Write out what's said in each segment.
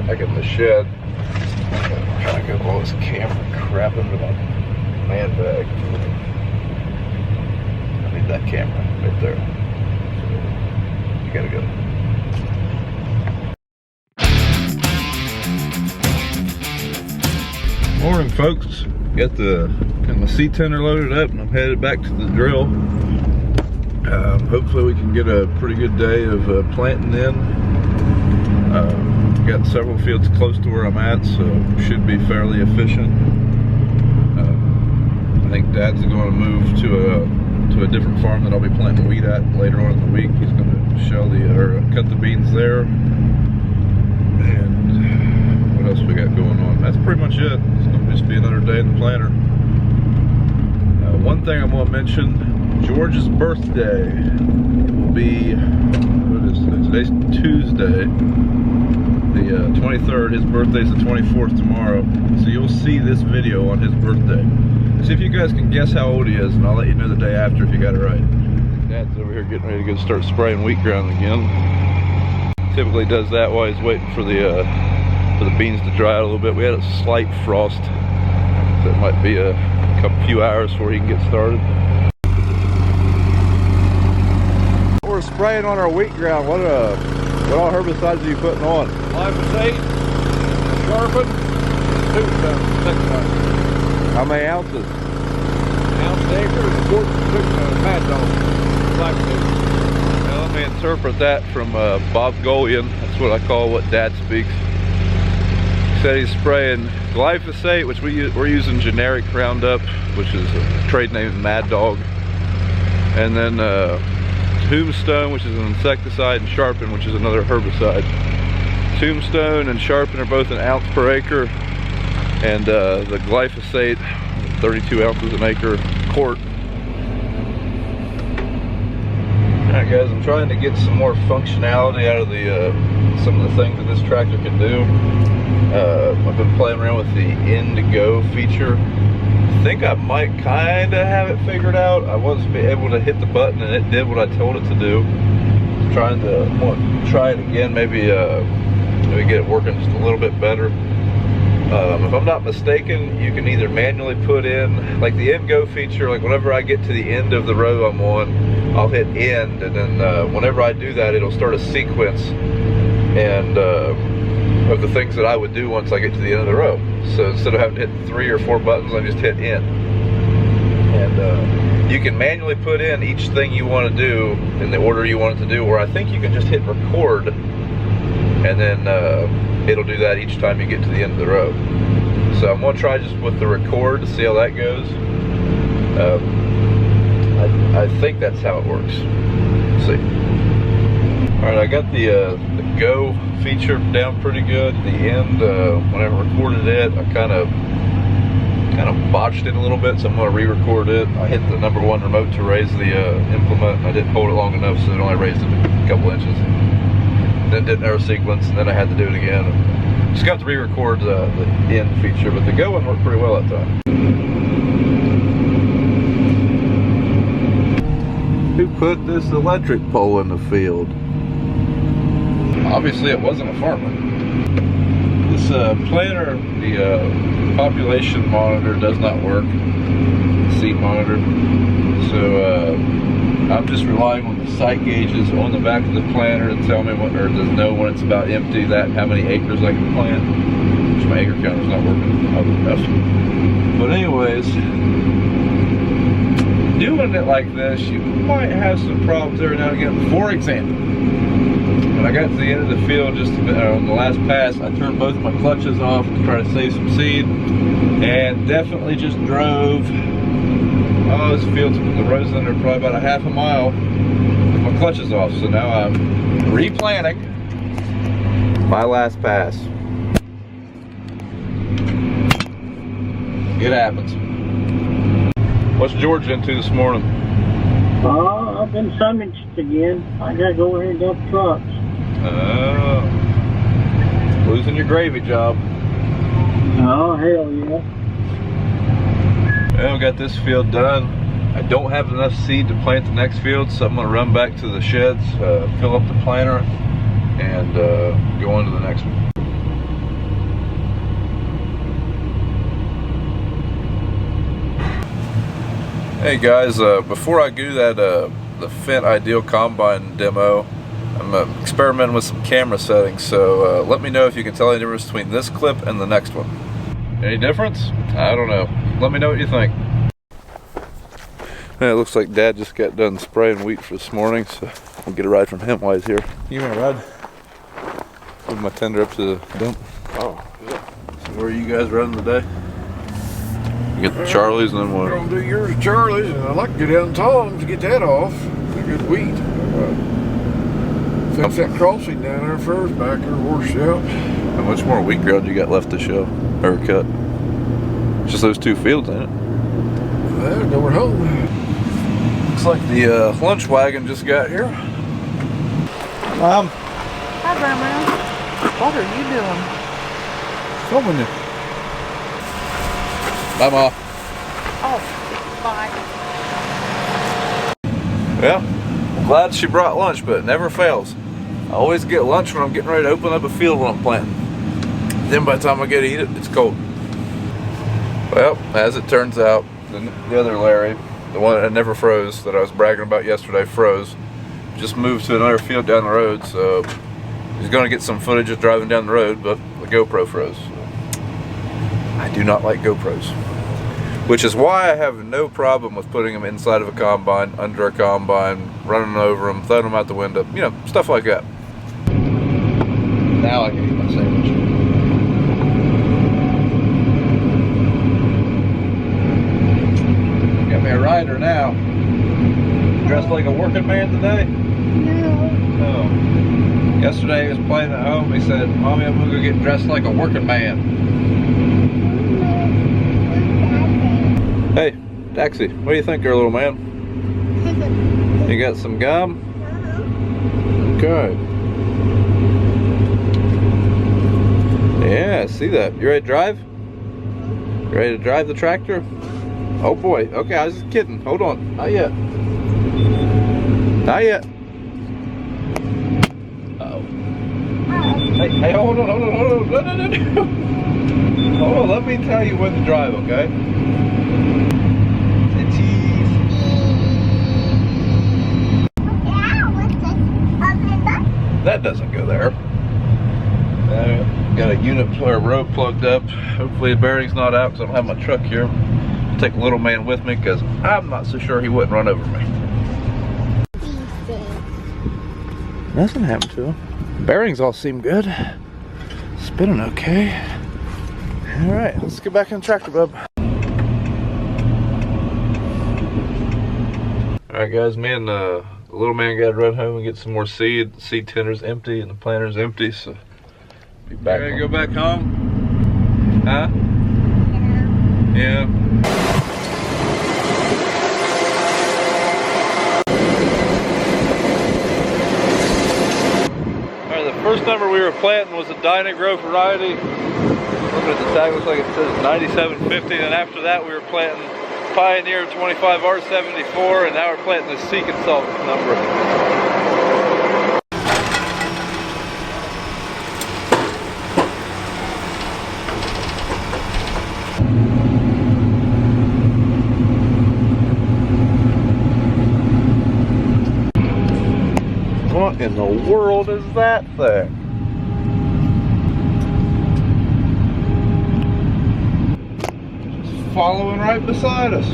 back in the shed. I'm trying to get all this camera crap into my man bag. I need that camera right there. So you gotta go. Morning, folks. Got my seat tender loaded up and I'm headed back to the drill. Hopefully we can get a pretty good day of planting in. Got several fields close to where I'm at, so should be fairly efficient. I think Dad's going to move to a different farm that I'll be planting wheat at later on in the week. He's going to cut the beans there. And what else we got going on? That's pretty much it. It's going to just be another day in the planter. One thing I want to mention. George's birthday will be, what is today? Today's Tuesday, the 23rd. His birthday's the 24th tomorrow. So you'll see this video on his birthday. See if you guys can guess how old he is, and I'll let you know the day after if you got it right. Dad's over here getting ready to start spraying wheat ground again. Typically does that while he's waiting for the beans to dry out a little bit. We had a slight frost. So it might be a few hours before he can get started. We're spraying on our wheat ground. What all herbicides are you putting on? Glyphosate, Sharpen, Tombstone, insecticide. How many ounces? Ounce an acre, and quart Tombstone, Mad Dog, glyphosate. Now let me interpret that from Bob Golian. That's what I call what Dad speaks. He said he's spraying glyphosate, which we're using generic Roundup, which is a trade name Mad Dog, and then Tombstone, which is an insecticide, and Sharpen, which is another herbicide. Tombstone and Sharpen are both an ounce per acre, and the glyphosate, 32 ounces an acre quart. Alright guys, I'm trying to get some more functionality out of some of the things that this tractor can do. I've been playing around with the Indigo feature. I think I might kind of have it figured out. I was able to hit the button and it did what I told it to do. Want to try it again, maybe get it working just a little bit better. If I'm not mistaken, you can either manually put in, like the End Go feature, like whenever I get to the end of the row I'm on, I'll hit end, and then whenever I do that, it'll start a sequence and of the things that I would do once I get to the end of the row. So instead of having to hit 3 or 4 buttons, I just hit end. And you can manually put in each thing you want to do in the order you want it to do, or I think you can just hit record and then it'll do that each time you get to the end of the row. So I'm going to try just with the record to see how that goes. I think that's how it works. Let's see. Alright, I got the Go feature down pretty good. The end, when I recorded it, I kind of botched it a little bit, so I'm going to re-record it. I hit the number 1 remote to raise the implement. I didn't hold it long enough, so it only raised it a couple inches. Then did an arrow sequence, and then I had to do it again. Just got to re-record the end feature, but the Go one worked pretty well that time. Who put this electric pole in the field? Obviously it wasn't a farmer. This planter, the population monitor does not work, seat monitor. So I'm just relying on the sight gauges on the back of the planter to tell me what, or to know when it's about empty, that how many acres I can plant. Which my acre counter's not working enough. But anyways, doing it like this, you might have some problems every now and again. For example, when I got to the end of the field, just on the last pass, I turned both of my clutches off to try to save some seed, and definitely just drove, this field's, the row's under probably about a half a mile with my clutches off. So now I'm replanting my last pass. It happens. What's George into this morning? I've been sandwiched again. I gotta go over here and dump trucks. Losing your gravy job. Oh, hell yeah. Well, we got this field done. I don't have enough seed to plant the next field, so I'm going to run back to the sheds, fill up the planter, and go on to the next one. Hey guys, before I do that the Fendt Ideal Combine demo, I'm experimenting with some camera settings, so let me know if you can tell any difference between this clip and the next one. Any difference? I don't know. Let me know what you think. Hey, it looks like Dad just got done spraying wheat for this morning, so I'll get a ride from him while he's here. You want to ride? Move my tender up to the dump. Oh, yeah. So where are you guys running today? You get the Charlies and then what? We're going to do yours, Charlie's, and I'd like to get down Tom's to get that off. Good wheat. Fix that crossing down there first, back there, workshop. How much more wheat ground you got left to show or cut? Just those 2 fields, ain't it? Well, going home. Looks like the lunch wagon just got here. Mom. Hi, Grandma. What are you doing? Filming it. Bye, Ma. Oh, bye. Yeah, I'm glad she brought lunch, but it never fails. I always get lunch when I'm getting ready to open up a field when I'm planting. Then by the time I get to eat it, it's cold. Well, as it turns out, the other Larry, the one that never froze, that I was bragging about yesterday, froze. Just moved to another field down the road, so he's going to get some footage of driving down the road, but the GoPro froze. I do not like GoPros. Which is why I have no problem with putting them inside of a combine, under a combine, running over them, throwing them out the window, you know, stuff like that. Now I can eat my sandwich. Got me a rider now. Dressed like a working man today? No. Yesterday he was playing at home. He said, "Mommy, I'm gonna go get dressed like a working man." Hey, taxi, what do you think there, little man? You got some gum? Okay. Yeah, I see that. You ready to drive? You ready to drive the tractor? Oh boy, okay, I was just kidding. Hold on, not yet. Not yet. Uh-oh. Hey, hold on. No. Hold on, let me tell you when to drive, okay? That doesn't go there. Got a unit or a rope plugged up. Hopefully the bearing's not out because I don't have my truck here. I'll take the little man with me because I'm not so sure he wouldn't run over me. Nothing happened to him. Bearings all seem good. Spinning okay. All right, let's get back in the tractor, bub. All right, guys, me and the little man got to run home and get some more seed. The seed tender's empty and the planter's empty, so be back. Ready to go back home? Huh? Yeah. All right, the first number we were planting was a Dynagrow variety. Looking at the tag, looks like it says 9750, and after that we were planting Pioneer 25R74, and now we're planting the Sea Consultant number. What in the world is that thing? Following right beside us.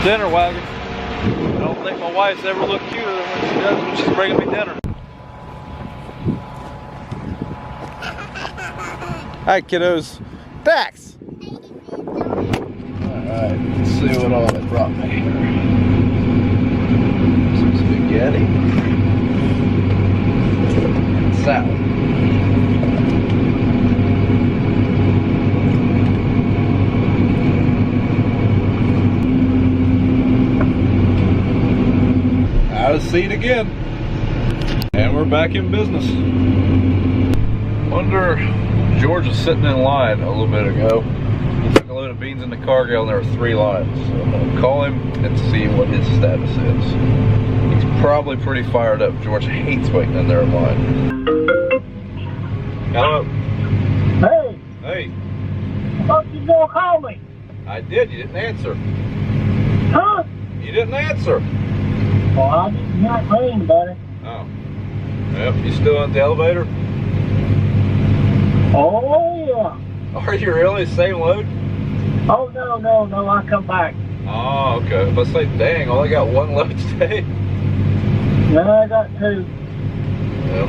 dinner wagon. I don't think my wife's ever looked cuter than when she does when she's bringing me dinner. Hi, kiddos. Dax! Alright, let's see what all they brought me here. Some spaghetti. And salad. Out of seat again. And we're back in business. Wonder, George was sitting in line a little bit ago. He took a load of beans in the cargo and there were 3 lines. So I'm gonna call him and see what his status is. He's probably pretty fired up. George hates waiting in there in line. Hello. Hey, Hey. I thought you were gonna call me. I did, you didn't answer. Huh? You didn't answer. Well, I didn't hear it ring, buddy. Oh. Yep, you still in the elevator? Oh, yeah. Are you really? Same load? Oh, no, I come back. Oh, okay. Let's say, dang, only got 1 load today. No, I got 2. Yep.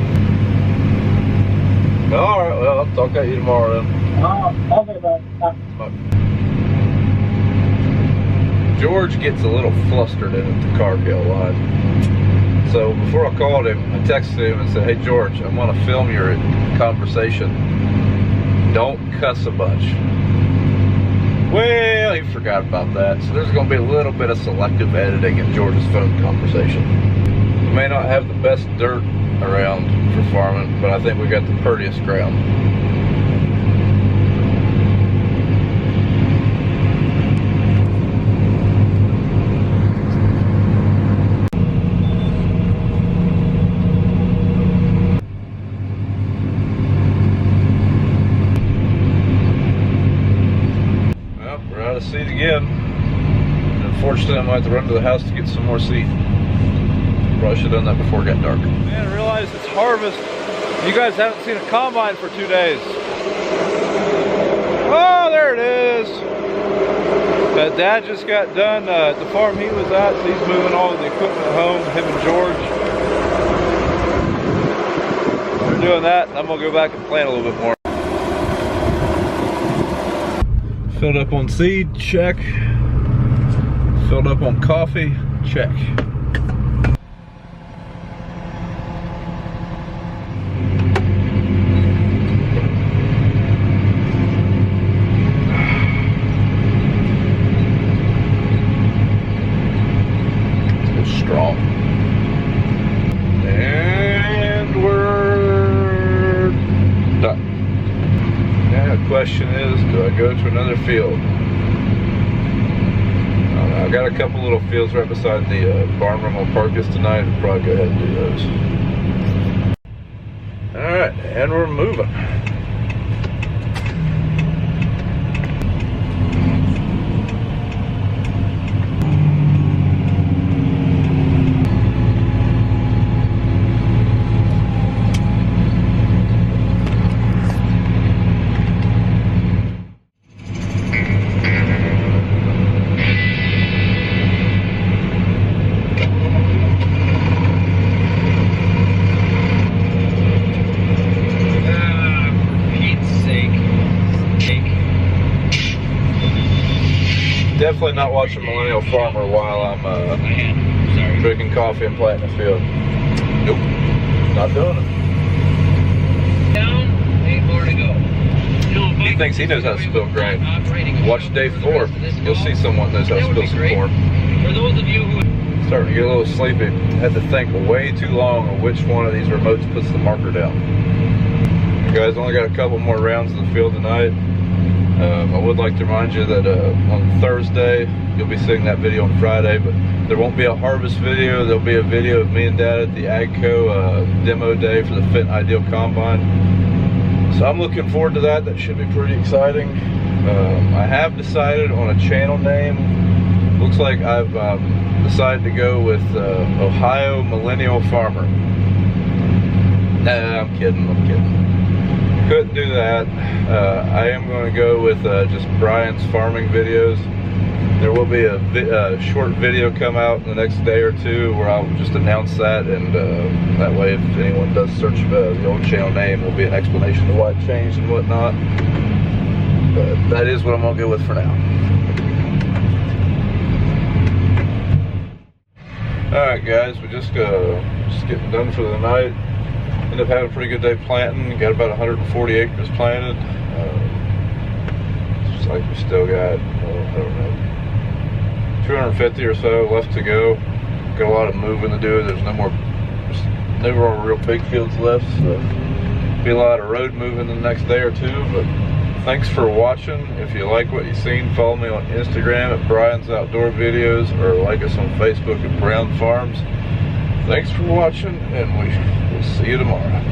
Alright, well, I'll talk to you tomorrow then. Okay, buddy. Bye. George gets a little flustered in at the cargo line. So before I called him, I texted him and said, hey George, I'm gonna film your conversation. Don't cuss a bunch. Well, he forgot about that. So there's gonna be a little bit of selective editing in George's phone conversation. We may not have the best dirt around for farming, but I think we got the prettiest ground. Seat again. Unfortunately, I might have to run to the house to get some more seed. Probably should have done that before it got dark. Man, I realized it's harvest. You guys haven't seen a combine for 2 days. Oh, there it is. Dad just got done at the farm he was at, so he's moving all of the equipment home, him and George. We're doing that, and I'm gonna go back and plant a little bit more. Filled up on seed, check. Filled up on coffee, check. It's strong. And we're done. Now the question is, do I go to another field? I've got a couple little fields right beside the barn where I'm gonna park this tonight. I'll probably go ahead and do those. Alright, and we're moving. Definitely not watching Millennial Farmer while I'm drinking coffee and planting a field. Nope, not doing it. Down, 8 more to go. He thinks he knows how to spill grain. Watch day 4. You'll see someone knows how to spill some corn. For those of you who Starting to get a little sleepy. Had to think way too long of which one of these remotes puts the marker down. You guys only got a couple more rounds of the field tonight. I would like to remind you that on Thursday, you'll be seeing that video on Friday, but there won't be a harvest video. There'll be a video of me and Dad at the AGCO demo day for the Fit and Ideal Combine. So I'm looking forward to that. That should be pretty exciting. I have decided on a channel name. Looks like I've decided to go with Ohio Millennial Farmer. Nah, I'm kidding. Couldn't do that. I am going to go with just Brian's farming videos. There will be a short video come out in the next day or two where I'll just announce that, and that way if anyone does search the old channel name, will be an explanation of why it changed and whatnot. But that is what I'm gonna go with for now. Alright guys, we just getting done for the night. Ended up having a pretty good day planting. Got about 140 acres planted. Looks like we still got, I don't know, 250 or so left to go. Got a lot of moving to do. There's no more real big fields left, so be a lot of road moving the next day or two. But thanks for watching. If you like what you've seen, follow me on Instagram at Brian's Outdoor Videos, or like us on Facebook at Brown Farms. Thanks for watching, and we'll see you tomorrow.